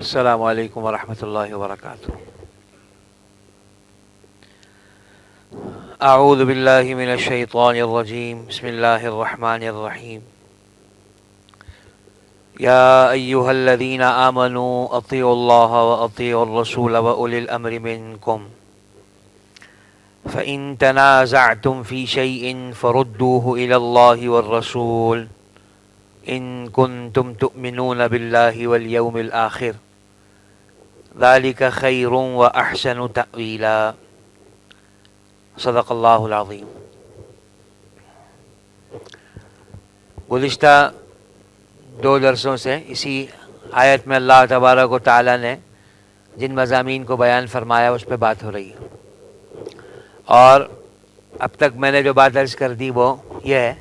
السلام علیکم ورحمۃ اللہ وبرکاتہ۔ اعوذ باللہ من الشیطان الرجیم، بسم اللہ الرحمن الرحیم۔ یا ایہا الذین آمنوا اطیعوا اللہ واطیعوا الرسول واولی الامر منکم فإن تنازعتم فی شیء فردوه الی اللہ والرسول ان کنتم تؤمنون باللہ والیوم الآخر ذلک خیر واحسن تأویلا۔ صدق اللہ العظیم۔ گزشتہ دو درسوں سے اسی آیت میں اللہ تبارک و تعالیٰ نے جن مضامین کو بیان فرمایا اس پہ بات ہو رہی ہے، اور اب تک میں نے جو بات عرض کر دی وہ یہ ہے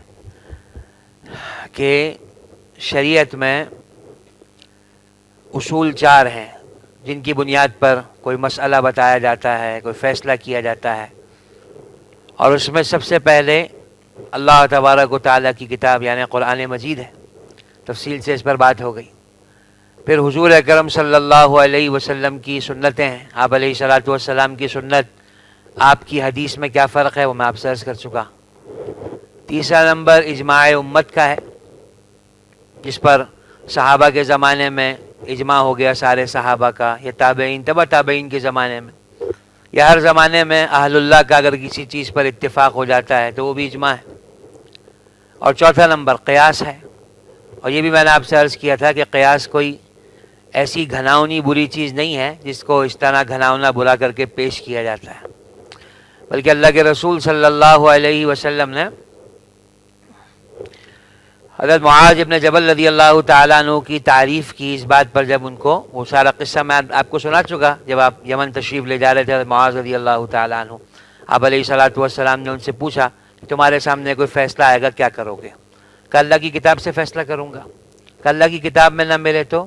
کہ شریعت میں اصول چار ہیں جن کی بنیاد پر کوئی مسئلہ بتایا جاتا ہے، کوئی فیصلہ کیا جاتا ہے، اور اس میں سب سے پہلے اللہ تبارک و تعالیٰ کی کتاب یعنی قرآن مجید ہے۔ تفصیل سے اس پر بات ہو گئی۔ پھر حضور اکرم صلی اللہ علیہ وسلم کی سنتیں ہیں، آپ علیہ الصلاۃ والسلام کی سنت آپ کی حدیث میں کیا فرق ہے وہ میں آپ سے عرض کر چکا۔ تیسرا نمبر اجماع امت کا ہے، جس پر صحابہ کے زمانے میں اجماع ہو گیا سارے صحابہ کا، یا تابعین تبع تابعین کے زمانے میں، یا ہر زمانے میں اہل اللہ کا اگر کسی چیز پر اتفاق ہو جاتا ہے تو وہ بھی اجماع ہے۔ اور چوتھا نمبر قیاس ہے، اور یہ بھی میں نے آپ سے عرض کیا تھا کہ قیاس کوئی ایسی گھناؤنی بری چیز نہیں ہے جس کو اس طرح گھناؤنا برا کر کے پیش کیا جاتا ہے، بلکہ اللہ کے رسول صلی اللہ علیہ وسلم نے حضرت معاذ ابن جبل رضی اللہ تعالیٰ عنہ کی تعریف کی اس بات پر، جب ان کو وہ سارا قصہ میں آپ کو سنا چکا، جب آپ یمن تشریف لے جا رہے تھے حضرت معاذ رضی اللہ تعالیٰ عنہ، آپ علیہ الصلاۃ والسلام نے ان سے پوچھا کہ تمہارے سامنے کوئی فیصلہ آئے گا کیا کرو گے؟ کہ اللہ کی کتاب سے فیصلہ کروں گا۔ کہ اللہ کی کتاب میں نہ ملے تو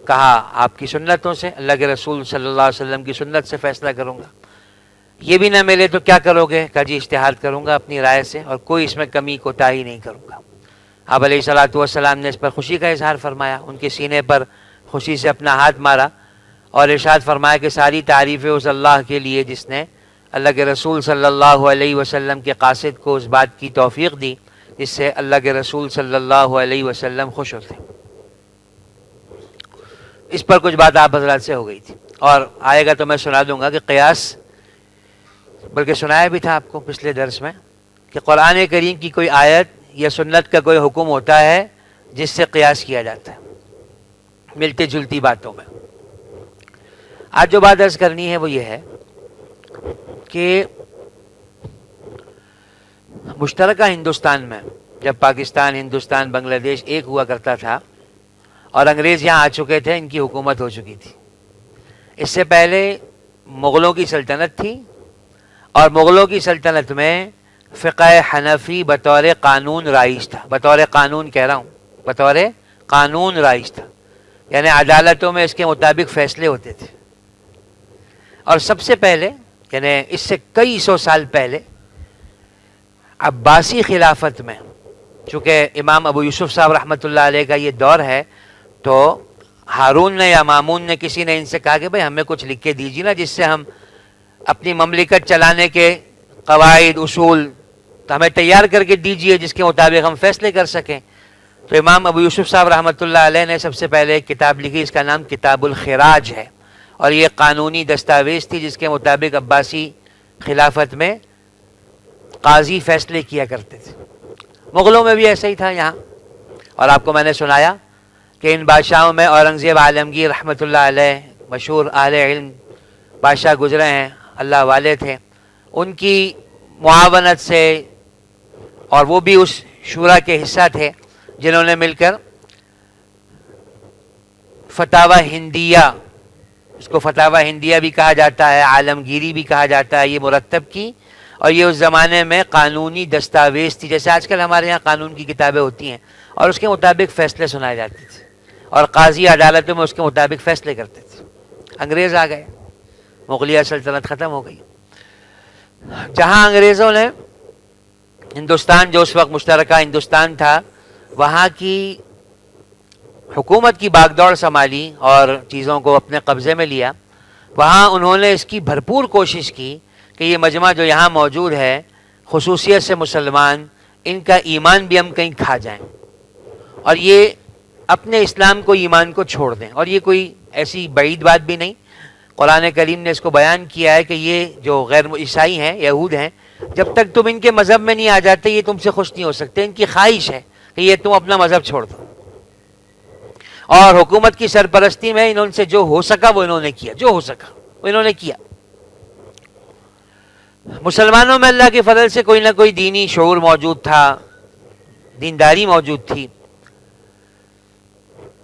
کہا آپ کی سنتوں سے، اللہ کے رسول صلی اللہ علیہ وسلم کی سنت سے فیصلہ کروں گا۔ یہ بھی نہ ملے تو کیا کرو گے؟ کہ جی اجتہاد کروں گا اپنی رائے سے، اور کوئی اس میں کمی کوتاہی نہیں کروں گا۔ آپ علیہ الصلاۃ والسلام نے اس پر خوشی کا اظہار فرمایا، ان کے سینے پر خوشی سے اپنا ہاتھ مارا اور ارشاد فرمایا کہ ساری تعریفیں اس اللہ کے لیے جس نے اللہ کے رسول صلی اللہ علیہ وسلم کے قاصد کو اس بات کی توفیق دی جس سے اللہ کے رسول صلی اللہ علیہ وسلم خوش ہوتے۔ اس پر کچھ بات آپ حضرات سے ہو گئی تھی، اور آئے گا تو میں سنا دوں گا کہ قیاس، بلکہ سنایا بھی تھا آپ کو پچھلے درس میں کہ قرآن کریم کی کوئی آیت یا سنت کا کوئی حکم ہوتا ہے جس سے قیاس کیا جاتا ہے ملتی جلتی باتوں میں۔ آج جو بات عرض کرنی ہے وہ یہ ہے کہ مشترکہ ہندوستان میں جب پاکستان، ہندوستان، بنگلہ دیش ایک ہوا کرتا تھا اور انگریز یہاں آ چکے تھے، ان کی حکومت ہو چکی تھی۔ اس سے پہلے مغلوں کی سلطنت تھی، اور مغلوں کی سلطنت میں فقہ حنفی بطور قانون رائج تھا، بطور قانون کہہ رہا ہوں، بطور قانون رائج تھا، یعنی عدالتوں میں اس کے مطابق فیصلے ہوتے تھے۔ اور سب سے پہلے یعنی اس سے کئی سو سال پہلے عباسی خلافت میں، چونکہ امام ابو یوسف صاحب رحمۃ اللہ علیہ کا یہ دور ہے، تو ہارون نے یا مامون نے کسی نے ان سے کہا کہ بھئی ہمیں کچھ لکھ کے دیجیے نا جس سے ہم اپنی مملکت چلانے کے قواعد اصول تو ہمیں تیار کر کے دیجیے جس کے مطابق ہم فیصلے کر سکیں۔ تو امام ابو یوسف صاحب رحمۃ اللہ علیہ نے سب سے پہلے ایک کتاب لکھی، اس کا نام کتاب الخراج ہے، اور یہ قانونی دستاویز تھی جس کے مطابق عباسی خلافت میں قاضی فیصلے کیا کرتے تھے۔ مغلوں میں بھی ایسا ہی تھا یہاں، اور آپ کو میں نے سنایا کہ ان بادشاہوں میں اورنگزیب عالمگیر رحمۃ اللہ علیہ مشہور اہل علم بادشاہ گزرے ہیں، اللہ والے تھے، ان کی معاونت سے، اور وہ بھی اس شورا کے حصہ تھے جنہوں نے مل کر فتاوی ہندیہ، اس کو فتاوی ہندیہ بھی کہا جاتا ہے، عالمگیری بھی کہا جاتا ہے، یہ مرتب کی، اور یہ اس زمانے میں قانونی دستاویز تھی، جیسے آج کل ہمارے یہاں قانون کی کتابیں ہوتی ہیں، اور اس کے مطابق فیصلے سنائے جاتے تھے، اور قاضی عدالتوں میں اس کے مطابق فیصلے کرتے تھے۔ انگریز آ گئے، مغلیہ سلطنت ختم ہو گئی۔ جہاں انگریزوں نے ہندوستان، جو اس وقت مشترکہ ہندوستان تھا، وہاں کی حکومت کی باغ دوڑ سنبھالی اور چیزوں کو اپنے قبضے میں لیا، وہاں انہوں نے اس کی بھرپور کوشش کی کہ یہ مجمع جو یہاں موجود ہے، خصوصیت سے مسلمان، ان کا ایمان بھی ہم کہیں کھا جائیں اور یہ اپنے اسلام کو، ایمان کو چھوڑ دیں. اور یہ کوئی ایسی بعید بات بھی نہیں، قرآن کریم نے اس کو بیان کیا ہے کہ یہ جو غیر عیسائی ہیں، یہود ہیں، جب تک تم ان کے مذہب میں نہیں آ جاتے یہ تم سے خوش نہیں ہو سکتے. ان کی خواہش ہے کہ یہ تم اپنا مذہب چھوڑ دو. اور حکومت کی سرپرستی میں انہوں سے جو ہو سکا وہ انہوں نے کیا، جو ہو سکا وہ انہوں نے کیا. مسلمانوں میں اللہ کے فضل سے کوئی نہ کوئی دینی شعور موجود تھا، دینداری موجود تھی.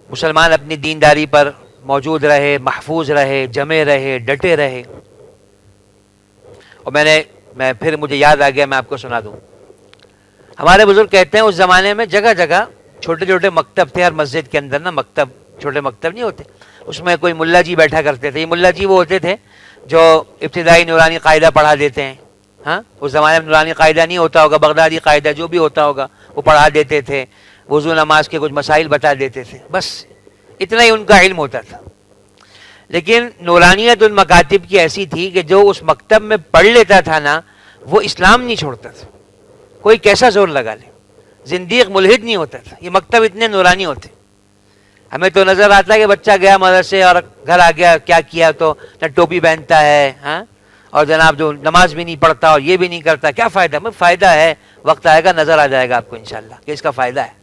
مسلمان اپنی دینداری پر موجود رہے، محفوظ رہے، جمے رہے، ڈٹے رہے. اور پھر مجھے یاد آ گیا، میں آپ کو سنا دوں. ہمارے بزرگ کہتے ہیں اس زمانے میں جگہ جگہ چھوٹے چھوٹے مکتب تھے. ہر مسجد کے اندر نا مکتب، چھوٹے مکتب نہیں ہوتے، اس میں کوئی ملا جی بیٹھا کرتے تھے. یہ ملا جی وہ ہوتے تھے جو ابتدائی نورانی قاعدہ پڑھا دیتے ہیں. ہاں، اس زمانے میں نورانی قاعدہ نہیں ہوتا ہوگا، بغدادی قاعدہ جو بھی ہوتا ہوگا وہ پڑھا دیتے تھے. وضو نماز کے کچھ مسائل بتا دیتے تھے، بس اتنا ہی ان کا علم ہوتا تھا. لیکن نورانیت ان مکاتب کی ایسی تھی کہ جو اس مکتب میں پڑھ لیتا تھا نا، وہ اسلام نہیں چھوڑتا تھا، کوئی کیسا زور لگا لے، زندیق ملحد نہیں ہوتا تھا. یہ مکتب اتنے نورانی ہوتے. ہمیں تو نظر آتا ہے کہ بچہ گیا مدرسے اور گھر آ گیا، کیا کیا تو نہ ٹوپی پہنتا ہے، ہاں، اور جناب جو نماز بھی نہیں پڑھتا اور یہ بھی نہیں کرتا. کیا فائدہ؟ فائدہ ہے، وقت آئے گا نظر آ جائے گا آپ کو انشاءاللہ کہ اس کا فائدہ ہے.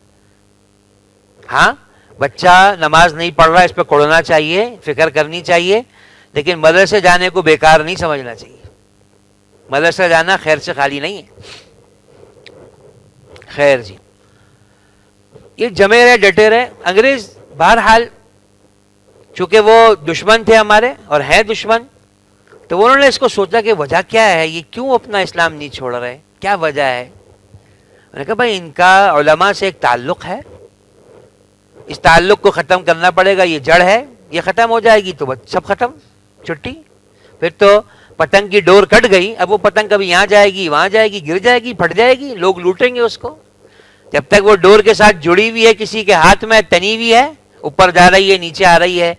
ہاں، بچہ نماز نہیں پڑھ رہا، اس پہ کوڑنا چاہیے، فکر کرنی چاہیے، لیکن مدرسے جانے کو بیکار نہیں سمجھنا چاہیے. مدرسہ جانا خیر سے خالی نہیں ہے. خیر جی، یہ جمے رہے، ڈٹے رہے. انگریز بہرحال چونکہ وہ دشمن تھے ہمارے اور ہے دشمن، تو انہوں نے اس کو سوچا کہ وجہ کیا ہے، یہ کیوں اپنا اسلام نہیں چھوڑ رہے، کیا وجہ ہے. انہوں نے کہا بھائی ان کا علماء سے ایک تعلق ہے، اس تعلق کو ختم کرنا پڑے گا. یہ جڑ ہے، یہ ختم ہو جائے گی تو بس سب ختم، چھٹی. پھر تو پتنگ کی ڈور کٹ گئی، اب وہ پتنگ کبھی یہاں جائے گی، وہاں جائے گی، گر جائے گی، پھٹ جائے گی، لوگ لوٹیں گے اس کو. جب تک وہ ڈور کے ساتھ جڑی ہوئی ہے، کسی کے ہاتھ میں تنی ہوئی ہے، اوپر جا رہی ہے، نیچے آ رہی ہے،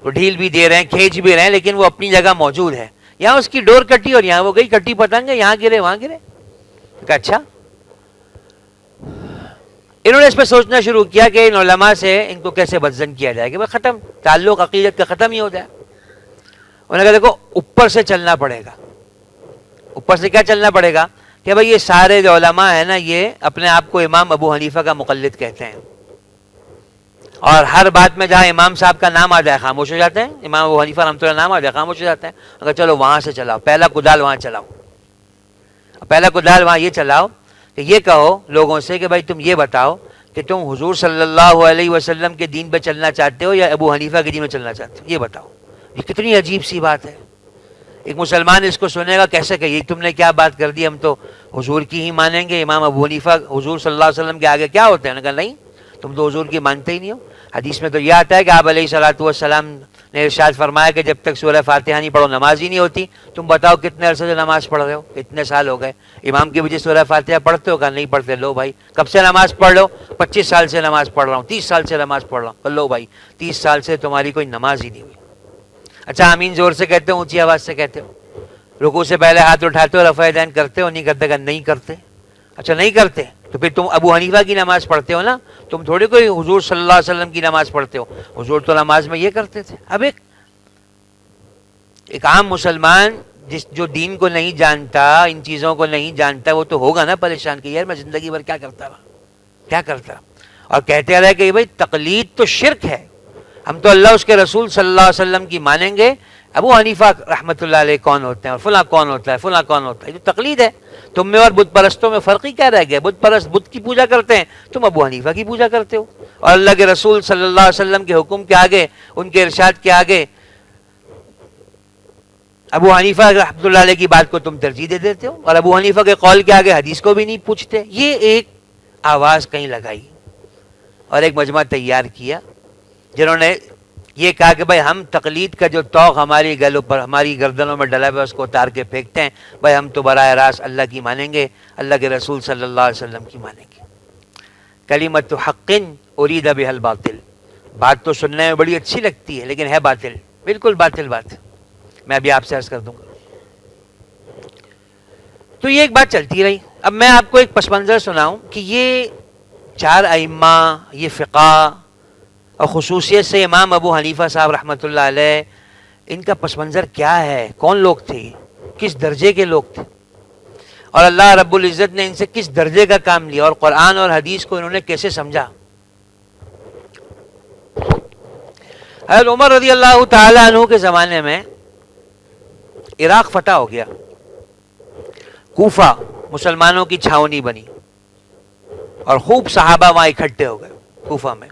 وہ ڈھیل بھی دے رہے ہیں، کھینچ بھی رہے ہیں، لیکن وہ اپنی جگہ موجود ہے. یہاں اس کی ڈور کٹی اور یہاں وہ گئی، کٹی پتنگ ہے، یہاں گرے وہاں گرے. کہا اچھا. انہوں نے اس پہ سوچنا شروع کیا کہ ان علماء سے ان کو کیسے بدزن کیا جائے کہ بھائی ختم، تعلق عقیدت کا ختم ہی ہو جائے. انہوں نے کہا دیکھو اوپر سے چلنا پڑے گا. اوپر سے کیا چلنا پڑے گا کہ بھائی یہ سارے جو علماء ہیں نا، یہ اپنے آپ کو امام ابو حنیفہ کا مقلد کہتے ہیں، اور ہر بات میں جہاں امام صاحب کا نام آ جائے خاموش ہو جاتے ہیں. امام ابو حنیفہ رحمۃ اللہ نام آ جائے خاموش ہو جاتے ہیں. اگر چلو وہاں سے چلاؤ، پہلا کدال وہاں چلاؤ، پہلا کدال وہاں یہ چلاؤ کہ یہ کہو لوگوں سے کہ بھائی تم یہ بتاؤ کہ تم حضور صلی اللہ علیہ وسلم کے دین پہ چلنا چاہتے ہو یا ابو حنیفہ کے دین پہ چلنا چاہتے ہو، یہ بتاؤ. یہ کتنی عجیب سی بات ہے. ایک مسلمان اس کو سنے گا کیسے کہ یہ تم نے کیا بات کر دی، ہم تو حضور کی ہی مانیں گے. امام ابو حنیفہ حضور صلی اللہ علیہ وسلم کے آگے کیا ہوتے ہیں؟ انہوں نے کہا نہیں، تم تو حضور کی مانتے ہی نہیں ہو. حدیث میں تو یہ آتا ہے کہ آپ علیہ الصلوۃ والسلام نے ارشاد فرمایا کہ جب تک سورہ فاتحہ نہیں پڑھو نماز ہی نہیں ہوتی. تم بتاؤ کتنے عرصے سے نماز پڑھ رہے ہو، اتنے سال ہو گئے. امام کی وجہ سورہ فاتحہ پڑھتے ہو؟ کہا نہیں پڑھتے. لو بھائی کب سے نماز پڑھ لو؟ 25 سال سے نماز پڑھ رہا ہوں، 30 سال سے نماز پڑھ رہا ہوں. لو بھائی 30 سال سے تمہاری کوئی نماز ہی نہیں ہوئی. اچھا آمین زور سے کہتے ہو، اونچی آواز سے کہتے ہو، رکوع سے پہلے ہاتھ اٹھاتے ہو، رفع دین کرتے ہو؟ نہیں کرتے. کہ نہیں کرتے. اچھا نہیں کرتے تو پھر تم ابو حنیفہ کی نماز پڑھتے ہو نا، تم تھوڑی کوئی حضور صلی اللہ علیہ وسلم کی نماز پڑھتے ہو. حضور تو نماز میں یہ کرتے تھے. اب ایک عام مسلمان جو دین کو نہیں جانتا، ان چیزوں کو نہیں جانتا، وہ تو ہوگا نا پریشان کہ یار میں زندگی بھر کیا کرتا رہا، کیا کرتا رہا. اور کہتے رہے کہ بھائی تقلید تو شرک ہے، ہم تو اللہ اس کے رسول صلی اللہ علیہ وسلم کی مانیں گے. ابو حنیفہ رحمۃ اللہ علیہ کون ہوتے ہیں اور فلاں کون ہوتا ہے، فلاں کون ہوتا ہے. یہ جو تقلید ہے، تم میں اور بت پرستوں میں فرق ہی کیا رہ گیا؟ بت پرست بت کی پوجا کرتے ہیں، تم ابو حنیفہ کی پوجا کرتے ہو. اور اللہ کے رسول صلی اللہ علیہ وسلم کے حکم کے آگے، ان کے ارشاد کے آگے ابو حنیفہ رحمۃ اللہ علیہ کی بات کو تم ترجیح دے دیتے ہو، اور ابو حنیفہ کے قول کے آگے حدیث کو بھی نہیں پوچھتے. یہ ایک آواز کہیں لگائی اور ایک مجمع تیار کیا جنہوں نے یہ کہا کہ بھائی ہم تقلید کا جو توق ہماری گلوں پر، ہماری گردنوں میں ڈلا ہوا اس کو اتار کے پھینکتے ہیں. بھائی ہم تو براہ راست اللہ کی مانیں گے، اللہ کے رسول صلی اللہ علیہ وسلم کی مانیں گے. کلمۃ حق ارید بها الباطل، بات تو سننے میں بڑی اچھی لگتی ہے لیکن ہے باطل، بالکل باطل بات. میں ابھی آپ سے عرض کر دوں گا. تو یہ ایک بات چلتی رہی. اب میں آپ کو ایک پس منظر سناؤں کہ یہ چار ائمہ، یہ فقہ، اور خصوصیت سے امام ابو حنیفہ صاحب رحمۃ اللہ علیہ، ان کا پس منظر کیا ہے، کون لوگ تھے، کس درجے کے لوگ تھے، اور اللہ رب العزت نے ان سے کس درجے کا کام لیا، اور قرآن اور حدیث کو انہوں نے کیسے سمجھا. حضرت عمر رضی اللہ تعالی عنہ کے زمانے میں عراق فتح ہو گیا، کوفہ مسلمانوں کی چھاونی بنی، اور خوب صحابہ وہاں اکٹھے ہو گئے. کوفہ میں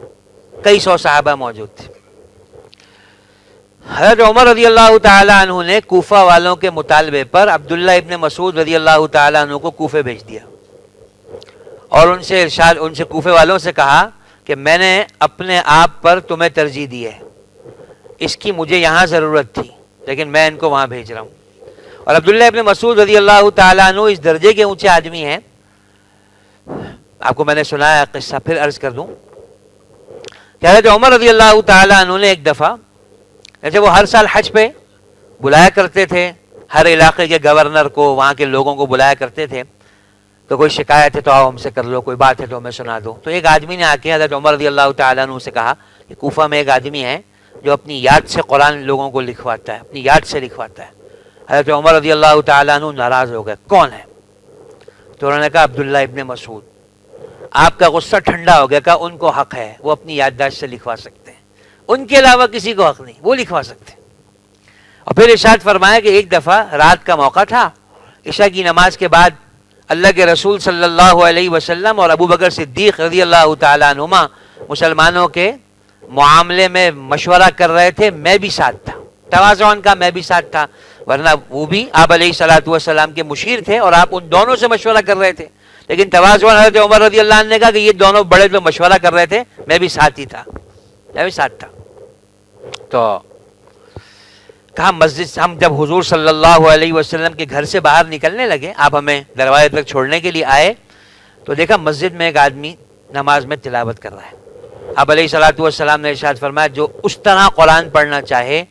کئی سو صحابہ موجود تھے. حضرت عمر رضی اللہ تعالی عنہ نے کوفہ والوں کے مطالبے پر عبداللہ ابن مسعود رضی اللہ تعالی عنہ کو کوفے بھیج دیا، اور ان سے کوفے والوں سے کہا کہ میں نے اپنے آپ پر تمہیں ترجیح دی ہے، اس کی مجھے یہاں ضرورت تھی لیکن میں ان کو وہاں بھیج رہا ہوں. اور عبداللہ ابن مسعود رضی اللہ تعالیٰ عنہ اس درجے کے اونچے آدمی ہیں. آپ کو میں نے سنایا قصہ، پھر عرض کر دوں کہ حضرت عمر رضی اللہ تعالیٰ عنہ نے ایک دفعہ، جیسے وہ ہر سال حج پہ بلایا کرتے تھے، ہر علاقے کے گورنر کو، وہاں کے لوگوں کو بلایا کرتے تھے، تو کوئی شکایت ہے تو آؤ ہم سے کر لو، کوئی بات ہے تو ہمیں سنا دو. تو ایک آدمی نے آ کے حضرت عمر رضی اللہ تعالیٰ عنہ سے کہا کہ کوفہ میں ایک آدمی ہے جو اپنی یاد سے قرآن لوگوں کو لکھواتا ہے، اپنی یاد سے لکھواتا ہے. حضرت عمر رضی اللہ تعالیٰ عنہ ناراض ہو گئے، کون ہے؟ تو انہوں نے کہا عبداللہ ابن مسعود. آپ کا غصہ ٹھنڈا ہو گیا، کہا ان کو حق ہے، وہ اپنی یادداشت سے لکھوا سکتے ہیں، ان کے علاوہ کسی کو حق نہیں، وہ لکھوا سکتے ہیں. اور پھر ارشاد فرمایا کہ ایک دفعہ رات کا موقع تھا، عشاء کی نماز کے بعد اللہ کے رسول صلی اللہ علیہ وسلم اور ابو بکر صدیق رضی اللہ تعالیٰ عنہما مسلمانوں کے معاملے میں مشورہ کر رہے تھے. میں بھی ساتھ تھا، تواضعاً کا میں بھی ساتھ تھا، ورنہ وہ بھی آپ علیہ الصلوۃ والسلام کے مشیر تھے اور آپ ان دونوں سے مشورہ کر رہے تھے. لیکن تواضعاً حضرت عمر رضی اللہ عنہ نے کہا کہ یہ دونوں بڑے جو مشورہ کر رہے تھے میں بھی ساتھ ہی تھا، میں بھی ساتھ تھا. تو کہا مسجد، ہم جب حضور صلی اللہ علیہ وسلم کے گھر سے باہر نکلنے لگے، آپ ہمیں دروازے تک چھوڑنے کے لیے آئے، تو دیکھا مسجد میں ایک آدمی نماز میں تلاوت کر رہا ہے. آپ علیہ الصلوۃ والسلام نے ارشاد فرمایا جو اس طرح قرآن پڑھنا چاہے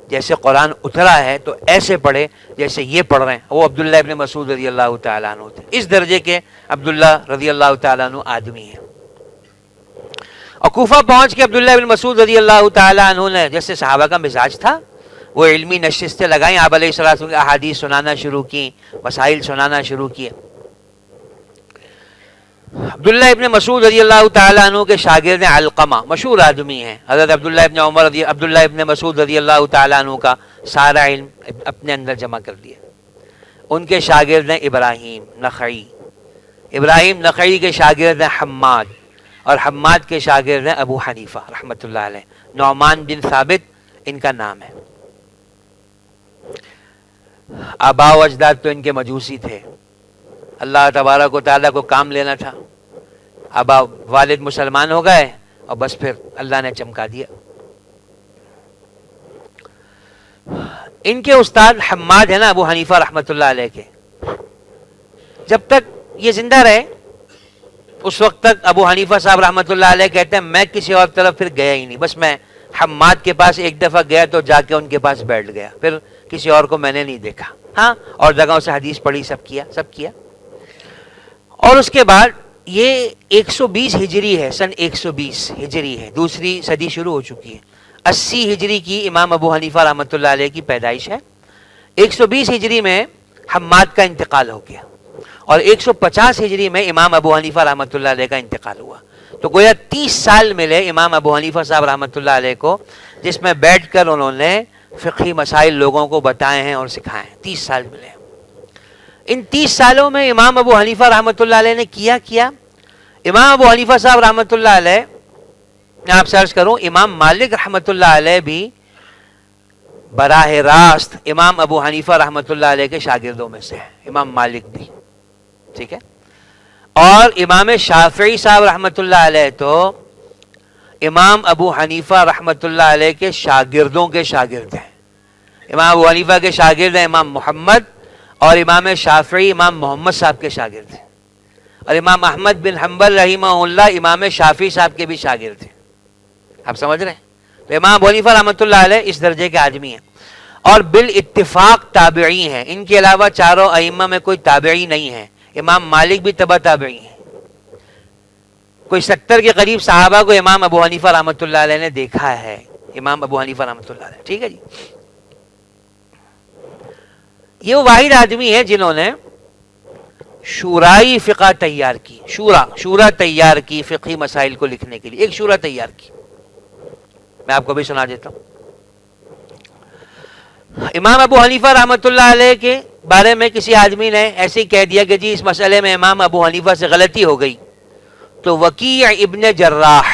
جیسے قرآن اترا ہے تو ایسے پڑھے جیسے یہ پڑھ رہے ہیں. وہ عبداللہ ابن مسعود رضی اللہ تعالیٰ عنہ تھے. اس درجے کے عبداللہ رضی اللہ تعالیٰ عنہ آدمی ہیں. اور کوفہ پہنچ کے عبداللہ ابن مسعود رضی اللہ تعالیٰ عنہ نے، جیسے صحابہ کا مزاج تھا، وہ علمی نشستیں لگائیں، آپ علیہ الصلوۃ والسلام احادیث سنانا شروع کی، مسائل سنانا شروع کیے. عبداللہ ابن مسعود رضی اللہ تعالیٰ عنہ کے شاگرد علقمہ مشہور آدمی ہیں. حضرت عبداللہ ابن مسعود رضی اللہ تعالیٰ عنہ کا سارا علم اپنے اندر جمع کر لیا. ان کے شاگرد ہیں ابراہیم نخعی، ابراہیم نخعی کے شاگرد ہیں حماد، اور حماد کے شاگرد ہیں ابو حنیفہ رحمۃ اللہ علیہ. نعمان بن ثابت ان کا نام ہے. آبا و اجداد تو ان کے مجوسی تھے، اللہ تبارک و تعالیٰ کو کام لینا تھا. آبا والد مسلمان ہو گئے اور بس پھر اللہ نے چمکا دیا. ان کے استاد حماد ہے نا ابو حنیفہ رحمۃ اللہ علیہ کے، جب تک یہ زندہ رہے اس وقت تک ابو حنیفہ صاحب رحمۃ اللہ علیہ کہتے ہیں میں کسی اور طرف پھر گیا ہی نہیں، بس میں حماد کے پاس ایک دفعہ گیا تو جا کے ان کے پاس بیٹھ گیا، پھر کسی اور کو میں نے نہیں دیکھا. ہاں اور جگہوں سے حدیث پڑھی، سب کیا. اور اس کے بعد یہ 120 ہجری ہے، سن 120 ہجری ہے، دوسری صدی شروع ہو چکی ہے. 80 ہجری کی امام ابو حنیفہ رحمۃ اللہ علیہ کی پیدائش ہے. 120 ہجری میں حماد کا انتقال ہو گیا اور 150 ہجری میں امام ابو حنیفہ رحمۃ اللہ علیہ کا انتقال ہوا. تو گویا 30 سال ملے امام ابو حنیفہ صاحب رحمۃ اللہ علیہ کو، جس میں بیٹھ کر انہوں نے فقہی مسائل لوگوں کو بتائے ہیں اور سکھائے ہیں. 30 سال ملے. ان 30 سالوں میں امام ابو حنیفہ رحمۃ اللہ علیہ نے کیا. امام ابو حنیفہ صاحب رحمۃ اللہ علیہ، میں آپ سے عرض کروں، امام مالک رحمۃ اللہ علیہ بھی براہ راست امام ابو حنیفہ رحمۃ اللہ علیہ کے شاگردوں میں سے ہے. امام مالک بھی، ٹھیک ہے. اور امام شافعی صاحب رحمۃ اللہ علیہ تو امام ابو حنیفہ رحمۃ اللہ علیہ کے شاگردوں کے شاگرد ہیں. امام ابو حنیفہ کے شاگرد ہیں امام محمد، اور امام شافعی امام محمد صاحب کے شاگرد ہیں. اور امام احمد بن حنبل رحمہ اللہ امام شافعی صاحب کے بھی شاگرد تھے. آپ سمجھ رہے ہیں؟ تو امام ابو حنیفہ رحمۃ اللہ علیہ اس درجے کے آدمی ہیں اور بالاتفاق تابعی ہیں. ان کے علاوہ چاروں ائمہ میں کوئی تابعی نہیں ہے. امام مالک بھی تبع تابعی ہیں. کوئی 70 کے قریب صحابہ کو امام ابو حنیفہ رحمۃ اللہ علیہ نے دیکھا ہے. امام ابو حنیفہ رحمۃ اللہ علیہ. ٹھیک ہے جی. یہ وہ واحد آدمی ہے جنہوں نے شورائی فقہ تیار کی. شورا تیار کی فقہی مسائل کو لکھنے کے لیے. ایک شورا تیار کی. میں آپ کو بھی سنا دیتا ہوں. امام ابو حنیفہ رحمۃ اللہ علیہ کے بارے میں کسی آدمی نے ایسے ہی کہہ دیا کہ جی اس مسئلے میں امام ابو حنیفہ سے غلطی ہو گئی. تو وکیع ابن جراح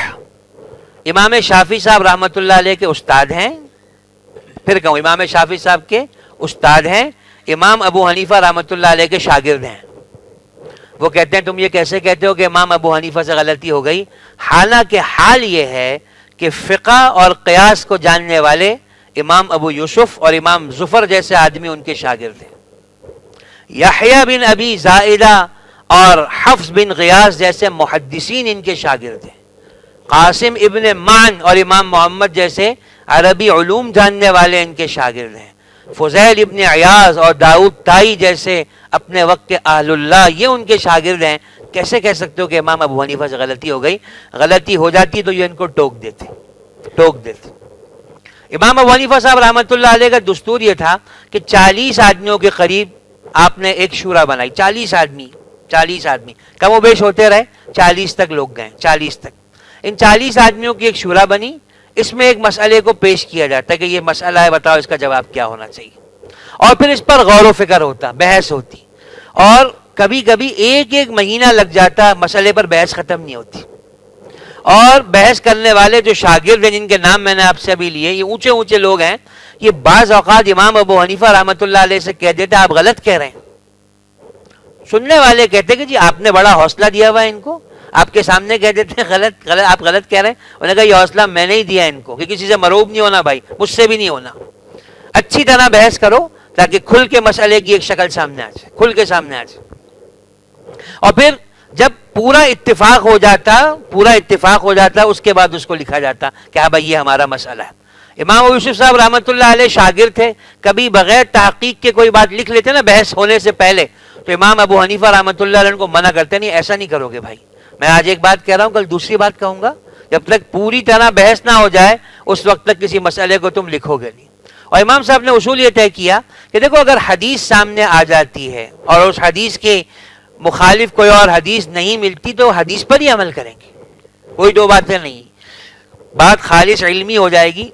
امام شافعی صاحب رحمۃ اللہ علیہ کے استاد ہیں. پھر کہوں امام شافعی صاحب کے استاد ہیں. امام ابو حنیفہ رحمۃ اللہ علیہ کے شاگرد ہیں. وہ کہتے ہیں تم یہ کیسے کہتے ہو کہ امام ابو حنیفہ سے غلطی ہو گئی؟ حالانکہ حال یہ ہے کہ فقہ اور قیاس کو جاننے والے امام ابو یوسف اور امام زفر جیسے آدمی ان کے شاگرد ہیں. یحییٰ بن ابی زائدہ اور حفص بن غیاث جیسے محدثین ان کے شاگرد ہیں. قاسم ابن معن اور امام محمد جیسے عربی علوم جاننے والے ان کے شاگرد ہیں. فضیل ابن عیاض اور داؤد تائی جیسے اپنے وقت کے اہل اللہ یہ ان کے شاگرد ہیں. کیسے کہہ سکتے ہو کہ امام ابو حنیفہ سے غلطی ہو گئی؟ غلطی ہو جاتی تو یہ ان کو ٹوک دیتے. امام ابو حنیفہ صاحب رحمۃ اللہ علیہ کا دستور یہ تھا کہ 40 آدمیوں کے قریب آپ نے ایک شورا بنائی. 40 آدمی کم و بیش ہوتے رہے. 40 تک لوگ گئے. 40 تک. ان 40 آدمیوں کی ایک شورا بنی. اس میں ایک مسئلے کو پیش کیا جاتا ہے کہ یہ مسئلہ ہے, بتاؤ اس کا جواب کیا ہونا چاہیے. اور پھر اس پر غور و فکر ہوتا, بحث ہوتی. اور کبھی کبھی ایک مہینہ لگ جاتا, مسئلے پر بحث ختم نہیں ہوتی. اور بحث کرنے والے جو شاگرد ہیں جن کے نام میں نے آپ سے ابھی لیے, یہ اونچے لوگ ہیں. یہ بعض اوقات امام ابو حنیفہ رحمۃ اللہ علیہ سے کہہ دیتے آپ غلط کہہ رہے ہیں. سننے والے کہتے کہ جی آپ نے بڑا حوصلہ دیا ہوا ہے ان کو, آپ کے سامنے کہہ دیتے ہیں غلط آپ غلط کہہ رہے ہیں. انہوں نے کہا یہ حوصلہ میں نے ہی دیا ان کو کہ کسی سے مروب نہیں ہونا بھائی, مجھ سے بھی نہیں ہونا. اچھی طرح بحث کرو تاکہ کھل کے مسئلے کی ایک شکل سامنے آ جائے, کھل کے سامنے آ جائے. اور پھر جب پورا اتفاق ہو جاتا اس کے بعد اس کو لکھا جاتا کہ ہاں بھائی یہ ہمارا مسئلہ ہے. امام ابو یوسف صاحب رحمۃ اللہ علیہ شاگرد تھے. کبھی بغیر تحقیق کے کوئی بات لکھ لیتے نا بحث ہونے سے پہلے, تو امام ابو حنیفہ رحمۃ اللہ علیہ کو منع کرتے نہیں, ایسا نہیں کرو گے بھائی. میں آج ایک بات کہہ رہا ہوں, کل دوسری بات کہوں گا. جب تک پوری طرح بحث نہ ہو جائے اس وقت تک کسی مسئلے کو تم لکھو گے نہیں. اور امام صاحب نے اصول یہ طے کیا کہ دیکھو اگر حدیث سامنے آ جاتی ہے اور اس حدیث کے مخالف کوئی اور حدیث نہیں ملتی تو حدیث پر ہی عمل کریں گے. کوئی دو باتیں نہیں, بات خالص علمی ہو جائے گی.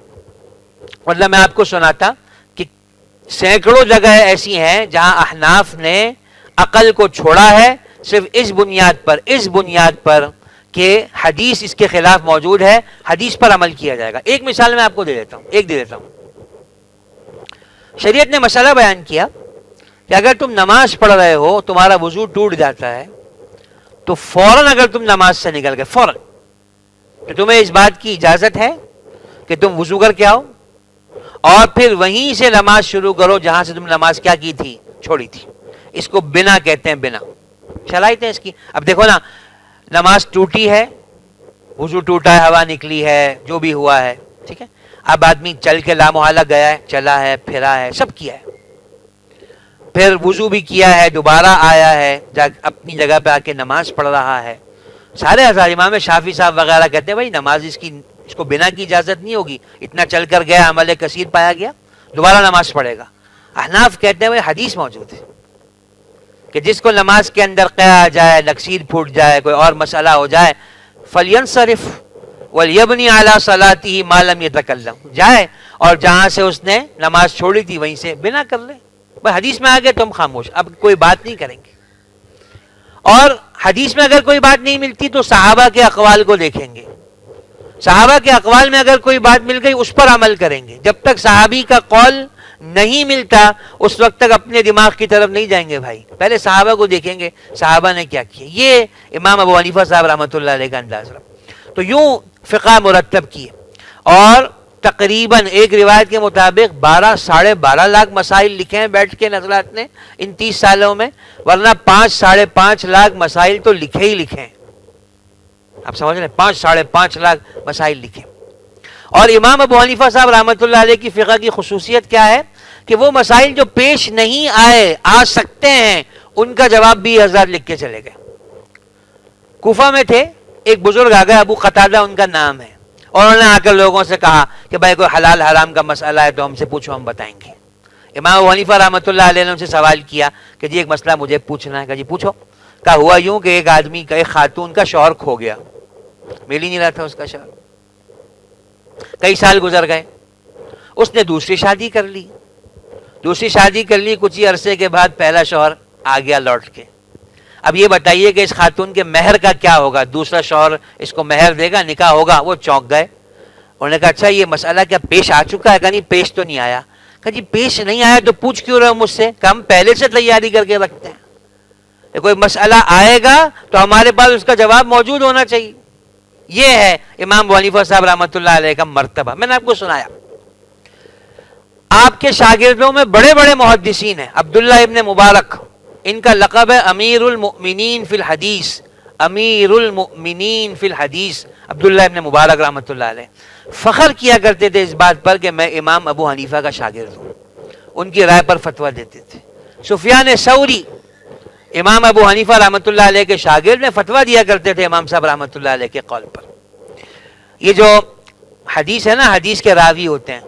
مطلب میں آپ کو سناتا کہ سینکڑوں جگہ ایسی ہیں جہاں احناف نے عقل کو چھوڑا ہے صرف اس بنیاد پر کہ حدیث اس کے خلاف موجود ہے, حدیث پر عمل کیا جائے گا. ایک مثال میں آپ کو دے دیتا ہوں. شریعت نے مسئلہ بیان کیا کہ اگر تم نماز پڑھ رہے ہو, تمہارا وضو ٹوٹ جاتا ہے, تو فوراً اگر تم نماز سے نکل گئے فوراً, تو تمہیں اس بات کی اجازت ہے کہ تم وضو کر کے آؤ اور پھر وہیں سے نماز شروع کرو جہاں سے تم نماز کیا کی تھی, چھوڑی تھی. اس کو بنا کہتے ہیں, بنا شرائط ہے اس کی. اب دیکھو نا, نماز ٹوٹی ہے, وضو ٹوٹا ہے, ہوا نکلی ہے, جو بھی ہوا ہے, ٹھیک ہے. اب آدمی چل کے لامحالہ گیا ہے, چلا ہے, پھرا ہے, سب کیا ہے, پھر وضو بھی کیا ہے, دوبارہ آیا ہے, اپنی جگہ پہ آ کے نماز پڑھ رہا ہے. سارے ہزار امام شافعی صاحب وغیرہ کہتے ہیں بھائی نماز اس کو بنا کی اجازت نہیں ہوگی, اتنا چل کر گیا, عمل کثیر پایا گیا, دوبارہ نماز پڑھے گا. احناف کہتے ہیں بھائی حدیث موجود ہے کہ جس کو نماز کے اندر قیا آ جائے, نکسیر پھوٹ جائے, کوئی اور مسئلہ ہو جائے, فَلْيَنْصَرِفْ وَلْيَبْنِ عَلَىٰ صَلَاتِهِ مَا لَمْ يَتَكَلَّمْ, جائے اور جہاں سے اس نے نماز چھوڑی تھی وہیں سے بنا کر لے. بھائی حدیث میں آگے تم خاموش, اب کوئی بات نہیں کریں گے. اور حدیث میں اگر کوئی بات نہیں ملتی تو صحابہ کے اقوال کو دیکھیں گے. صحابہ کے اقوال میں اگر کوئی بات مل گئی اس پر عمل کریں گے. جب تک صحابی کا قول نہیں ملتا اس وقت تک اپنے دماغ کی طرف نہیں جائیں گے بھائی, پہلے صحابہ کو دیکھیں گے صحابہ نے کیا کیا. یہ امام ابو حنیفہ صاحب رحمۃ اللہ علیہ کا انداز رہا. تو یوں فقہ مرتب کیے. اور تقریباً ایک روایت کے مطابق 12-12.5 لاکھ مسائل لکھے ہیں بیٹھ کے حضرات نے ان 30 سالوں میں، ورنہ 5-5.5 لاکھ مسائل تو لکھے ہی لکھے ہیں. آپ سمجھ رہے ہیں، 5-5.5 لاکھ مسائل لکھے. اور امام ابو حنیفہ صاحب رحمۃ اللہ علیہ کی فقہ کی خصوصیت کیا ہے کہ وہ مسائل جو پیش نہیں آ سکتے ہیں ان کا جواب بھی حضرات لکھ کے چلے گئے. کوفہ میں تھے، ایک بزرگ آ گئے، ابو قتادہ ان کا نام ہے، اور انہوں نے آ کر لوگوں سے کہا کہ بھائی کوئی حلال حرام کا مسئلہ ہے تو ہم سے پوچھو، ہم بتائیں گے. امام ابو حنیفہ رحمۃ اللہ علیہ نے ان سے سوال کیا کہ جی ایک مسئلہ مجھے پوچھنا ہے. کہا جی پوچھو. کہا ہوا یوں کہ ایک آدمی کا، ایک خاتون کا شوہر کھو گیا، مل ہی نہیں رہا تھا اس کا شوہر. کئی سال گزر گئے، اس نے دوسری شادی کر لی. کچھ ہی عرصے کے بعد پہلا شوہر آ گیا لوٹ کے. اب یہ بتائیے کہ اس خاتون کے مہر کا کیا ہوگا؟ دوسرا شوہر اس کو مہر دے گا، نکاح ہوگا؟ وہ چونک گئے. انہوں نے کہا اچھا یہ مسئلہ کیا پیش آ چکا ہے؟ کہا نہیں پیش تو نہیں آیا. کہا جی پیش نہیں آیا تو پوچھ کیوں رہے ہو مجھ سے؟ کہ ہم پہلے سے تیاری کر کے رکھتے ہیں، کوئی مسئلہ آئے گا تو ہمارے پاس اس کا جواب موجود ہونا چاہیے. یہ ہے امام ابو حنیفہ صاحب رحمۃ اللہ علیہ کا مرتبہ. میں نے آپ کو سنایا. آپ کے شاگردوں میں بڑے بڑے محدثین ہیں. عبداللہ ابن مبارک، ان کا لقب ہے امیر المؤمنین فی الحدیث. امیر المؤمنین فی الحدیث عبداللہ ابن مبارک رحمۃ اللہ علیہ فخر کیا کرتے تھے اس بات پر کہ میں امام ابو حنیفہ کا شاگرد ہوں. ان کی رائے پر فتویٰ دیتے تھے. سفیان ثوری امام ابو حنیفہ رحمۃ اللہ علیہ کے شاگرد میں فتویٰ دیا کرتے تھے امام صاحب رحمۃ اللہ علیہ کے قول پر. یہ جو حدیث ہے نا، حدیث کے راوی ہوتے ہیں،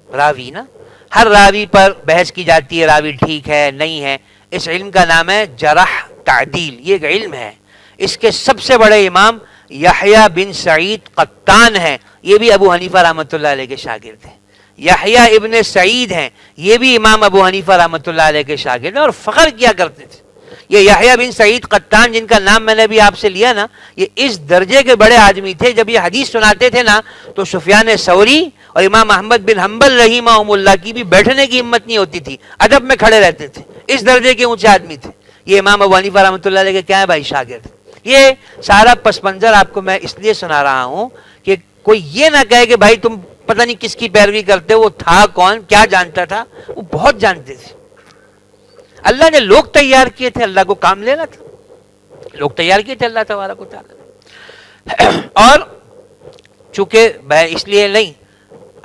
راوی نا، ہر راوی پر بحث کی جاتی ہے، راوی ٹھیک ہے نہیں ہے. اس علم کا نام ہے جرح تعدیل. یہ ایک علم ہے. اس کے سب سے بڑے امام یحییٰ بن سعید قطان ہیں، یہ بھی ابو حنیفہ رحمۃ اللہ علیہ کے شاگرد ہیں. یحییٰ ابن سعید ہیں، یہ بھی امام ابو حنیفہ رحمۃ اللہ علیہ کے شاگرد ہیں، اور فخر کیا کرتے تھے. یہ یحییٰ بن سعید قطان جن کا نام میں نے بھی آپ سے لیا نا، یہ اس درجے کے بڑے آدمی تھے. جب یہ حدیث سناتے تھے نا تو سفیان ثوری اور امام احمد بن حنبل رحمہم اللہ کی بھی بیٹھنے کی ہمت نہیں ہوتی تھی، ادب میں کھڑے رہتے تھے. اس درجے کے اونچے آدمی تھے. یہ امام ابو حنیفہ رحمۃ اللہ علیہ کے کیا ہے بھائی؟ شاگرد. یہ سارا پس منظر آپ کو میں اس لیے سنا رہا ہوں کہ کوئی یہ نہ کہے کہ بھائی تم پتہ نہیں کس کی پیروی کرتے ہو. وہ تھا کون؟ کیا جانتا تھا؟ وہ بہت جانتے تھے. اللہ نے لوگ تیار کیے تھے، اللہ کو کام لینا تھا. لوگ تیار کیے تھے اللہ تبارک و تعالیٰ. اور چونکہ اس لیے نہیں،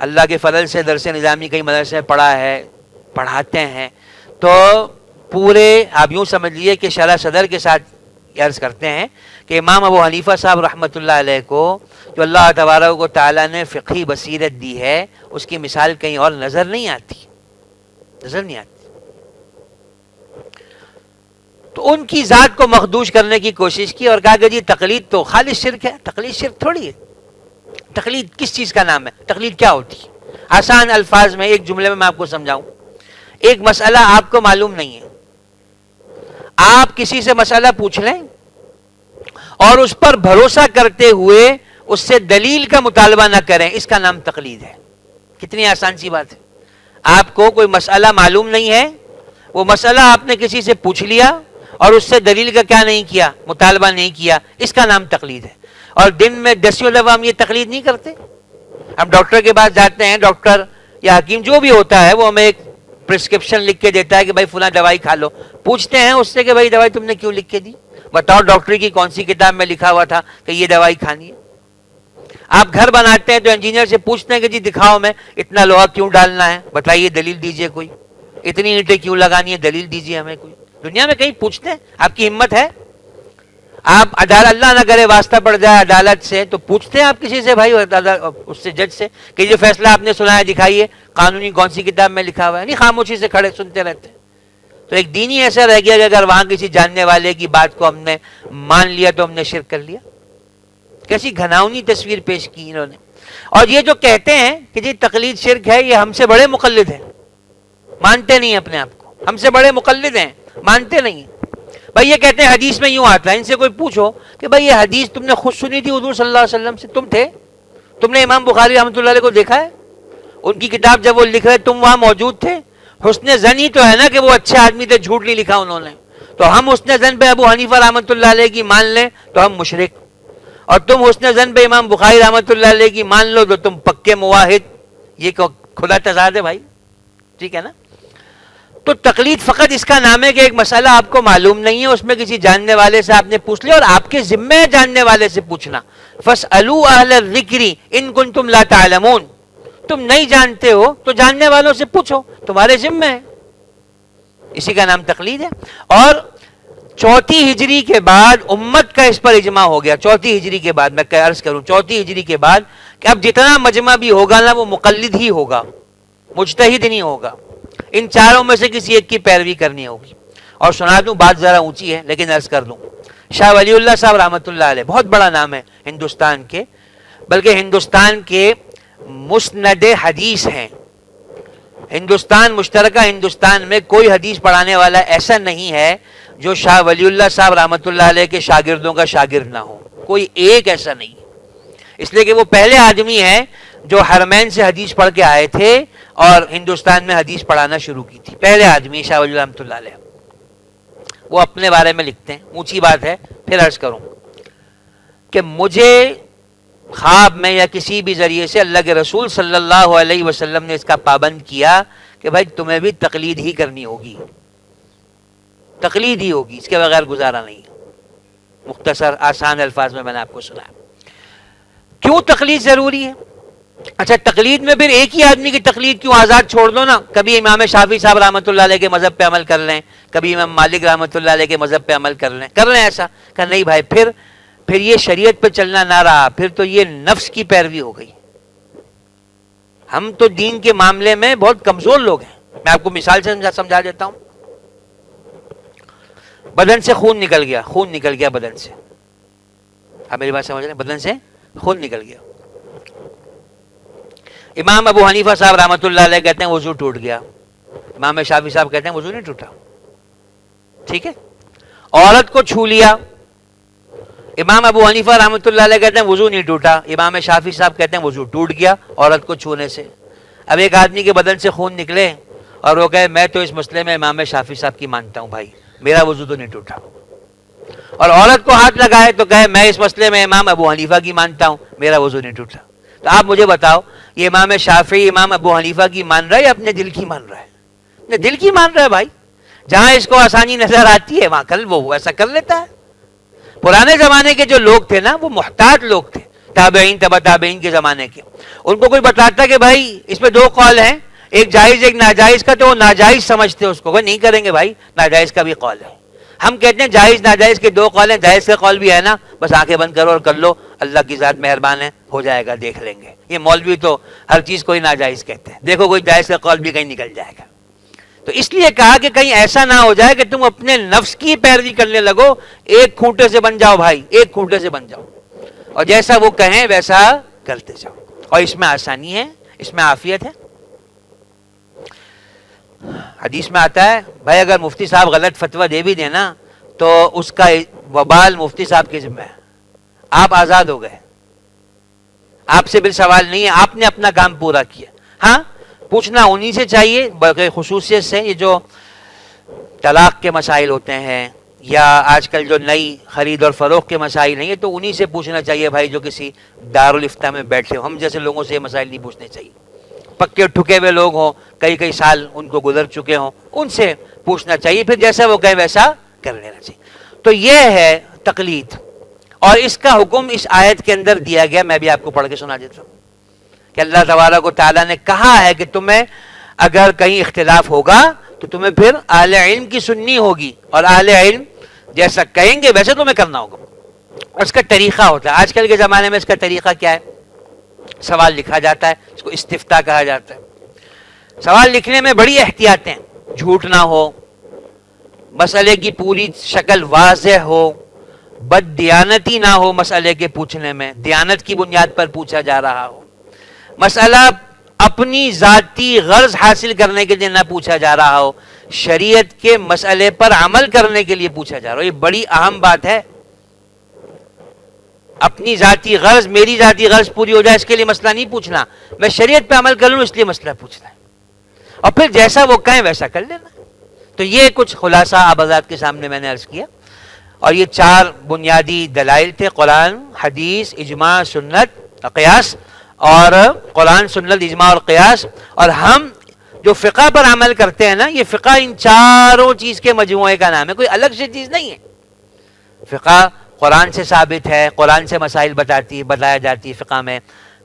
اللہ کے فضل سے درس نظامی کئی مدرسے میں پڑھا ہے، پڑھاتے ہیں، تو پورے آپ یوں سمجھ لیے کہ شرح صدر کے ساتھ عرض کرتے ہیں کہ امام ابو حنیفہ صاحب رحمۃ اللہ علیہ کو جو اللہ تبارک و تعالیٰ نے فقہی بصیرت دی ہے، اس کی مثال کہیں اور نظر نہیں آتی. تو ان کی ذات کو مخدوش کرنے کی کوشش کی اور کہا کہ جی تقلید تو خالص شرک ہے. تقلید شرک تھوڑی ہے. تقلید کس چیز کا نام ہے؟ تقلید کیا ہوتی ہے؟ آسان الفاظ میں ایک جملے میں آپ کو سمجھاؤں. ایک مسئلہ آپ کو معلوم نہیں ہے، آپ کسی سے مسئلہ پوچھ لیں اور اس پر بھروسہ کرتے ہوئے اس سے دلیل کا مطالبہ نہ کریں، اس کا نام تقلید ہے. کتنی آسان سی بات ہے. آپ کو کوئی مسئلہ معلوم نہیں ہے، وہ مسئلہ آپ نے کسی سے پوچھ لیا اور اس سے دلیل کا کیا نہیں کیا؟ مطالبہ نہیں کیا، اس کا نام تقلید ہے. اور دن میں 10 دفعہ ہم یہ تقلید نہیں کرتے. ہم ڈاکٹر کے پاس جاتے ہیں، ڈاکٹر یا حکیم جو بھی ہوتا ہے وہ ہمیں ایک پرسکرپشن لکھ کے دیتا ہے کہ بھائی فلاں دوائی کھا لو. پوچھتے ہیں اس سے کہ بھائی دوائی تم نے کیوں لکھ کے دی؟ بتاؤ ڈاکٹر کی کون سی کتاب میں لکھا ہوا تھا کہ یہ دوائی کھانی ہے. آپ گھر بناتے ہیں تو انجینئر سے پوچھتے ہیں کہ جی دکھاؤ میں اتنا لوہا کیوں ڈالنا ہے، بتائیے دلیل دیجئے. کوئی اتنی اینٹیں کیوں لگانی ہے، دلیل دیجئے ہمیں. کوئی دنیا میں کہیں پوچھتے ہیں؟ آپ کی ہمت ہے؟ آپ عدالت، اللہ نہ کرے واسطہ پڑ جائے عدالت سے، تو پوچھتے ہیں آپ کسی سے بھائی اس سے جج سے کہ یہ فیصلہ آپ نے سنا ہے دکھائیے قانونی کون سی کتاب میں لکھا ہوا ہے؟ نہیں، خاموشی سے کھڑے سنتے رہتے ہیں. تو ایک دین ہی ایسا رہ گیا کہ اگر وہاں کسی جاننے والے کی بات کو ہم نے مان لیا تو ہم نے شرک کر لیا. کیسی گھناؤنی تصویر پیش کی انہوں نے. اور یہ جو کہتے ہیں کہ جی تقلید شرک ہے، یہ ہم سے بڑے مقلد ہیں، مانتے نہیں اپنے آپ کو. ہم سے بڑے مقلد ہیں، مانتے نہیں. بھائی یہ کہتے ہیں حدیث میں یوں آتا ہے. ان سے کوئی پوچھو کہ بھائی یہ حدیث تم نے خود سنی تھی حضور صلی اللہ علیہ وسلم سے؟ تم تھے؟ تم نے امام بخاری رحمۃ اللہ علیہ کو دیکھا ہے؟ ان کی کتاب جب وہ لکھ رہے تم وہاں موجود تھے؟ حسن زن ہی تو ہے نا کہ وہ اچھے آدمی تھے، جھوٹ نہیں لکھا انہوں نے. تو ہم حسن زن پہ ابو حنیفہ رحمۃ اللہ علیہ کی مان لیں تو ہم مشرک، اور تم حسن زن پہ امام بخاری رحمۃ اللہ علیہ کی مان لو تو تم پکے موحد. یہ کھلا تضاد ہے بھائی، ٹھیک ہے نا؟ تو تقلید فقط اس کا نام ہے کہ ایک مسئلہ آپ کو معلوم نہیں ہے، اس میں کسی جاننے والے سے آپ نے پوچھ لیا، اور آپ کے ذمہ ہے جاننے والے سے پوچھنا. فَاسْأَلُوا أَهْلَ الذِّكْرِ إِن كُنتُمْ لَا تَعْلَمُونَ. تم نہیں جانتے ہو تو جاننے والوں سے پوچھو، تمہارے ذمہ ہے. اسی کا نام تقلید ہے. اور 4 ہجری کے بعد امت کا اس پر اجماع ہو گیا. 4 ہجری کے بعد میں عرض کروں 4 ہجری کے بعد کہ اب جتنا مجمع بھی ہوگا نا وہ مقلد ہی ہوگا، مجتہد نہیں ہوگا. ان چاروں میں سے کسی ایک کی پیروی کرنی ہوگی. اور سنا دوں، بات ذرا اونچی ہے لیکن عرض کر دوں، شاہ ولی اللہ صاحب رحمۃ اللہ علیہ بہت بڑا نام ہے ہندوستان کے، بلکہ ہندوستان کے مسند حدیث ہیں. ہندوستان مشترکہ ہندوستان میں کوئی حدیث پڑھانے والا ایسا نہیں ہے جو شاہ ولی اللہ صاحب رحمۃ اللہ علیہ کے شاگردوں کا شاگرد نہ ہو. کوئی ایک ایسا نہیں، اس لیے کہ وہ پہلے آدمی ہیں جو حرمین سے حدیث پڑھ کے آئے تھے اور ہندوستان میں حدیث پڑھانا شروع کی تھی. پہلے آدمی شاہ ولی اللہ رحمۃ اللہ علیہ. وہ اپنے بارے میں لکھتے ہیں، اونچی بات ہے. پھر عرض کروں کہ مجھے خواب میں یا کسی بھی ذریعے سے اللہ کے رسول صلی اللہ علیہ وسلم نے اس کا پابند کیا کہ بھائی تمہیں بھی تقلید ہی کرنی ہوگی، تقلید ہی ہوگی، اس کے بغیر گزارا نہیں. مختصر آسان الفاظ میں نے آپ کو سنایا. کیوں تقلید ضروری ہے؟ اچھا، تقلید میں پھر ایک ہی آدمی کی تقلید کیوں؟ آزاد چھوڑ دو نا. کبھی امام شافعی صاحب رحمۃ اللہ علیہ کے مذہب پہ عمل کر لیں، کبھی امام مالک رحمۃ اللہ علیہ کے مذہب پہ عمل کر لیں ایسا. کہ نہیں بھائی، پھر یہ شریعت پہ چلنا نہ رہا، پھر تو یہ نفس کی پیروی ہو گئی. ہم تو دین کے معاملے میں بہت کمزور لوگ ہیں. میں آپ کو مثال سے سمجھا دیتا ہوں. بدن سے خون نکل گیا بدن سے. آپ میری بات سمجھ رہے ہیں؟ بدن سے خون نکل گیا. امام ابو حنیفہ صاحب رحمۃ اللہ علیہ کہتے ہیں وضو ٹوٹ گیا. امام شافعی صاحب کہتے ہیں وضو نہیں ٹوٹا. ٹھیک ہے. عورت کو چھو لیا، امام ابو حنیفہ رحمۃ اللہ علیہ کہتے ہیں وضو نہیں ٹوٹا، امام شافعی صاحب کہتے ہیں وضو ٹوٹ گیا عورت کو چھونے سے. اب ایک آدمی کے بدن سے خون نکلے اور وہ کہے میں تو اس مسئلے میں امام شافعی صاحب کی مانتا ہوں، بھائی میرا وضو تو نہیں ٹوٹا. اور عورت کو ہاتھ لگائے تو کہے میں اس مسئلے میں امام ابو حنیفہ کی مانتا ہوں، میرا وضو نہیں ٹوٹا. تو آپ مجھے بتاؤ، یہ امام شافعی امام ابو حنیفہ کی مان رہا ہے یا اپنے دل کی مان رہا ہے؟ اپنے دل کی مان رہا ہے بھائی. جہاں اس کو آسانی نظر آتی ہے وہاں کل وہ ایسا کر لیتا ہے. پرانے زمانے کے جو لوگ تھے نا وہ محتاط لوگ تھے، تابعین تبع تابعین کے زمانے کے. ان کو کوئی بتاتا کہ بھائی اس میں 2 قول ہیں، ایک جائز ایک ناجائز کا، تو وہ ناجائز سمجھتے اس کو، وہ نہیں کریں گے بھائی، ناجائز کا بھی قول ہے. ہم کہتے ہیں جائز ناجائز کے 2 قول ہیں، جائز کا قول بھی ہے نا، بس آنکھیں بند کرو اور کر لو، اللہ کی ذات مہربان ہے، ہو جائے گا، دیکھ لیں گے. یہ مولوی تو ہر چیز کوئی ناجائز کہتے ہیں، دیکھو کوئی جائز کا قول بھی کہیں نکل جائے گا. تو اس لیے کہا کہ کہیں ایسا نہ ہو جائے کہ تم اپنے نفس کی پیروی کرنے لگو. ایک کھوٹے سے بن جاؤ بھائی، ایک کھوٹے سے بن جاؤ اور جیسا وہ کہیں ویسا کرتے جاؤ. اور اس میں آسانی ہے، اس میں عافیت ہے. حدیث میں آتا ہے بھائی اگر مفتی صاحب غلط فتویٰ دے بھی دیں نا تو اس کا وبال مفتی صاحب کے ذمہ ہے. آپ آزاد ہو گئے، آپ سے بال سوال نہیں ہے، آپ نے اپنا کام پورا کیا. ہاں پوچھنا انہی سے چاہیے بلکہ خصوصیت سے. یہ جو طلاق کے مسائل ہوتے ہیں یا آج کل جو نئی خرید اور فروخت کے مسائل ہیں، یہ تو انہی سے پوچھنا چاہیے بھائی جو کسی دارالافتاء میں بیٹھے ہو. ہم جیسے لوگوں سے یہ مسائل نہیں پوچھنے چاہیے. پکے ٹھکے ہوئے لوگ ہوں، کئی سال ان کو گزر چکے ہوں، ان سے پوچھنا چاہیے، پھر جیسا وہ کہے ویسا کر لینا چاہیے. تو یہ ہے تقلید. اور اس کا حکم اس آیت کے اندر دیا گیا. میں بھی آپ کو پڑھ کے سنا دیتا ہوں کہ اللہ تبارک و تعالیٰ نے کہا ہے کہ تمہیں اگر کہیں اختلاف ہوگا تو تمہیں پھر اہل علم کی سننی ہوگی، اور اہل علم جیسا کہیں گے ویسے تمہیں کرنا ہوگا. اور اس کا طریقہ ہوتا ہے. آج کل کے زمانے میں اس کا طریقہ کیا ہے؟ سوال لکھا جاتا ہے، اس کو استفتاء کہا جاتا ہے. سوال لکھنے میں بڑی احتیاطیں، جھوٹ نہ ہو، مسئلے کی پوری شکل واضح ہو، بد دیانتی نہ ہو مسئلے کے پوچھنے میں، دیانت کی بنیاد پر پوچھا جا رہا ہو، مسئلہ اپنی ذاتی غرض حاصل کرنے کے لیے نہ پوچھا جا رہا ہو، شریعت کے مسئلے پر عمل کرنے کے لیے پوچھا جا رہا ہو. یہ بڑی اہم بات ہے. اپنی ذاتی غرض، میری ذاتی غرض پوری ہو جائے اس کے لیے مسئلہ نہیں پوچھنا، میں شریعت پہ عمل کر لوں اس لیے مسئلہ پوچھنا ہے، اور پھر جیسا وہ کہیں ویسا کر لینا. تو یہ کچھ خلاصہ آپ حضرات کے سامنے میں نے عرض کیا. اور یہ 4 بنیادی دلائل تھے، قرآن، حدیث، اجماع، سنت، قیاس. اور قرآن سنت اجماع اور قیاس، اور ہم جو فقہ پر عمل کرتے ہیں نا، یہ فقہ ان چاروں چیز کے مجموعے کا نام ہے، کوئی الگ سے چیز نہیں ہے۔ فقہ قرآن سے ثابت ہے، قرآن سے مسائل بتایا جاتی ہے فقہ میں،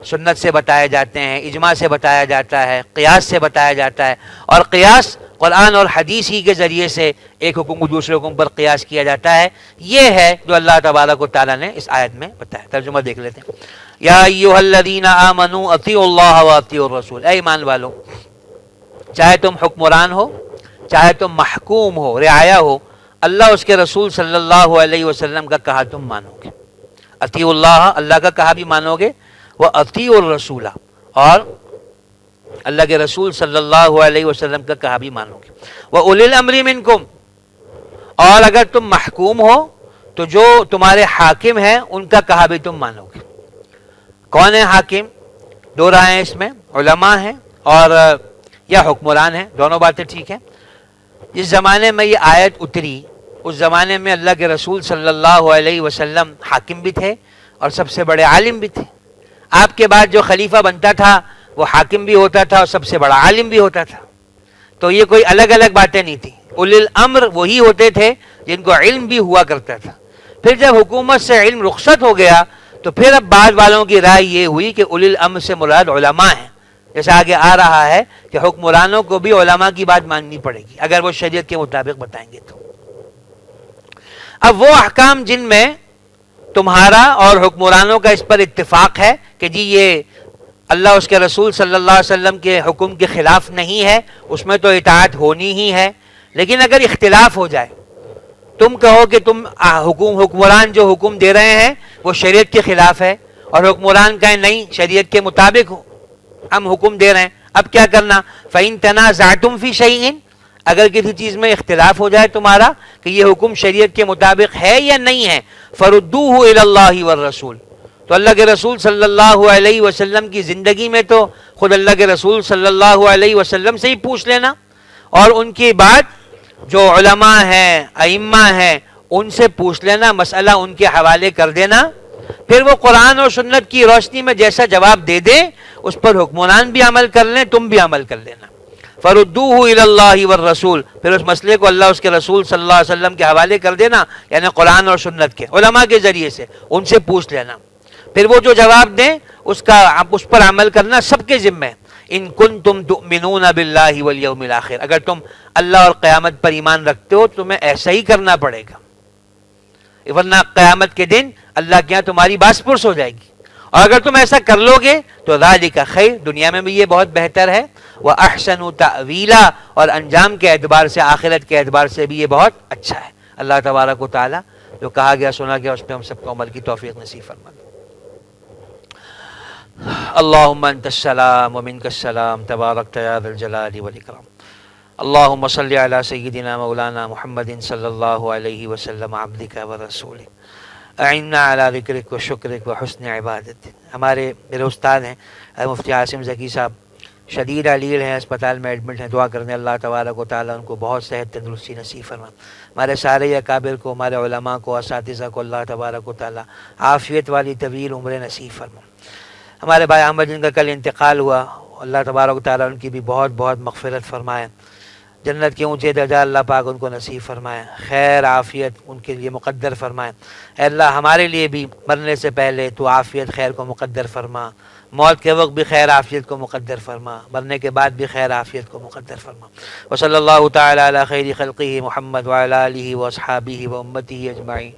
سنت سے بتائے جاتے ہیں، اجماع سے بتایا جاتا ہے، قیاس سے بتایا جاتا ہے، اور قیاس قرآن اور حدیث ہی کے ذریعے سے ایک حکم کو دوسرے حکم پر قیاس کیا جاتا ہے۔ یہ ہے جو اللہ تبارک و تعالیٰ نے اس آیت میں بتایا۔ ترجمہ دیکھ لیتے ہیں۔ یا ایھا الذین آمنوا اطیعوا اللہ واطیعوا الرسول، اے ایمان والو، چاہے تم حکمران ہو، چاہے تم محکوم ہو، رعایا ہو، اللہ اس کے رسول صلی اللہ علیہ وسلم کا کہا تم مانو گے۔ اطیعوا اللہ، اللہ کا کہا بھی مانو گے، واطیعوا الرسول، اور اللہ کے رسول صلی اللہ علیہ وسلم کا کہا بھی مانو گے۔ وَأُولِي الْأَمْرِ مِنْكُمْ، اور اگر تم محکوم ہو تو جو تمہارے حاکم ہیں ان کا کہا بھی تم مانو گے۔ کون ہے حاکم؟ دو رائے ہیں اس میں، علماء ہیں اور یا حکمران ہیں، دونوں باتیں ٹھیک ہیں۔ جس زمانے میں یہ آیت اتری اس زمانے میں اللہ کے رسول صلی اللہ علیہ وسلم حاکم بھی تھے اور سب سے بڑے عالم بھی تھے۔ آپ کے بعد جو خلیفہ بنتا تھا وہ حاکم بھی ہوتا تھا اور سب سے بڑا عالم بھی ہوتا تھا، تو یہ کوئی الگ الگ باتیں نہیں تھیں۔ اولی الامر وہی ہوتے تھے جن کو علم بھی ہوا کرتا تھا۔ پھر جب حکومت سے علم رخصت ہو گیا تو پھر اب بعض والوں کی رائے یہ ہوئی کہ اولی الامر سے مراد علماء ہیں، جیسا آگے آ رہا ہے کہ حکمرانوں کو بھی علماء کی بات ماننی پڑے گی اگر وہ شریعت کے مطابق بتائیں گے تو۔ اب وہ احکام جن میں تمہارا اور حکمرانوں کا اس پر اتفاق ہے کہ جی یہ اللہ اس کے رسول صلی اللہ علیہ وسلم کے حکم کے خلاف نہیں ہے، اس میں تو اطاعت ہونی ہی ہے، لیکن اگر اختلاف ہو جائے، تم کہو کہ تم حکمران جو حکم دے رہے ہیں وہ شریعت کے خلاف ہے، اور حکمران کہیں نہیں شریعت کے مطابق ہم حکم دے رہے ہیں، اب کیا کرنا؟ فَإِن تَنَازَعْتُمْ فِي شَيْءٍ، اگر کسی چیز میں اختلاف ہو جائے تمہارا کہ یہ حکم شریعت کے مطابق ہے یا نہیں ہے، فَرُدُّوهُ إِلَى اللَّهِ وَالرَّسُولِ، تو اللہ کے رسول صلی اللہ علیہ وسلم کی زندگی میں تو خود اللہ کے رسول صلی اللہ علیہ وسلم سے ہی پوچھ لینا، اور ان کی بات جو علماء ہیں، ائمہ ہیں، ان سے پوچھ لینا، مسئلہ ان کے حوالے کر دینا، پھر وہ قرآن اور سنت کی روشنی میں جیسا جواب دے دیں اس پر حکمران بھی عمل کر لیں، تم بھی عمل کر لینا۔ فَرُدُّوهُ إِلَى اللَّهِ وَالرَّسُولِ، پھر اس مسئلے کو اللہ اس کے رسول صلی اللہ علیہ وسلم کے حوالے کر دینا، یعنی قرآن اور سنت کے علماء کے ذریعے سے ان سے پوچھ لینا، پھر وہ جو جواب دیں اس پر عمل کرنا سب کے ذمہ ہے۔ ان کنتم تؤمنون باللہ والیوم الآخر، اگر تم اللہ اور قیامت پر ایمان رکھتے ہو تو تمہیں ایسا ہی کرنا پڑے گا، ورنہ قیامت کے دن اللہ کے یہاں تمہاری باس پرس ہو جائے گی، اور اگر تم ایسا کر لو گے تو ذالک خیر، دنیا میں بھی یہ بہت بہتر ہے، وَأَحْسَنُ تَأْوِيلًا، اور انجام کے اعتبار سے، آخرت کے اعتبار سے بھی یہ بہت اچھا ہے۔ اللہ تبارک و تعالی جو کہا گیا سنا گیا اس پہ ہم سب کو عمل کی توفیق نصیب فرما۔ اللہم انت السلام ومنک السلام تبارکت یا ذا الجلال والاکرام۔ اللہم صلی علی سیدنا مولانا محمد صلی اللہ علیہ وسلم عبدک ورسولک، اعنا علی ذکرک و شکرک و حسن عبادتک۔ ہمارے میرے استاد ہیں مفتی عاصم ذکی صاحب، شدید علیل ہیں، اسپتال میں ایڈمٹ ہیں، دعا کرنے اللہ تبارک و تعالیٰ ان کو بہت صحت تندرستی نصیب فرما۔ ہمارے سارے اکابر کو، ہمارے علماء کو، اساتذہ کو اللہ تبارک و تعالیٰ عافیت والی طویل عمر نصیب فرما۔ ہمارے بھائی احمد جن کا کل انتقال ہوا، اللہ تبارک و تعالیٰ ان کی بھی بہت بہت مغفرت فرمائے، جنت کے اونچے درجات اللہ پاک ان کو نصیب فرمائے، خیر عافیت ان کے لیے مقدر فرمائے۔ اے اللہ ہمارے لیے بھی مرنے سے پہلے تو عافیت خیر کو مقدر فرما، موت کے وقت بھی خیر عافیت کو مقدر فرما، مرنے کے بعد بھی خیر عافیت کو مقدر فرما۔ وصلی اللہ تعالی علی خیر خلقہ محمد وعلی آلہ واصحابہ وامتہ اجمعین۔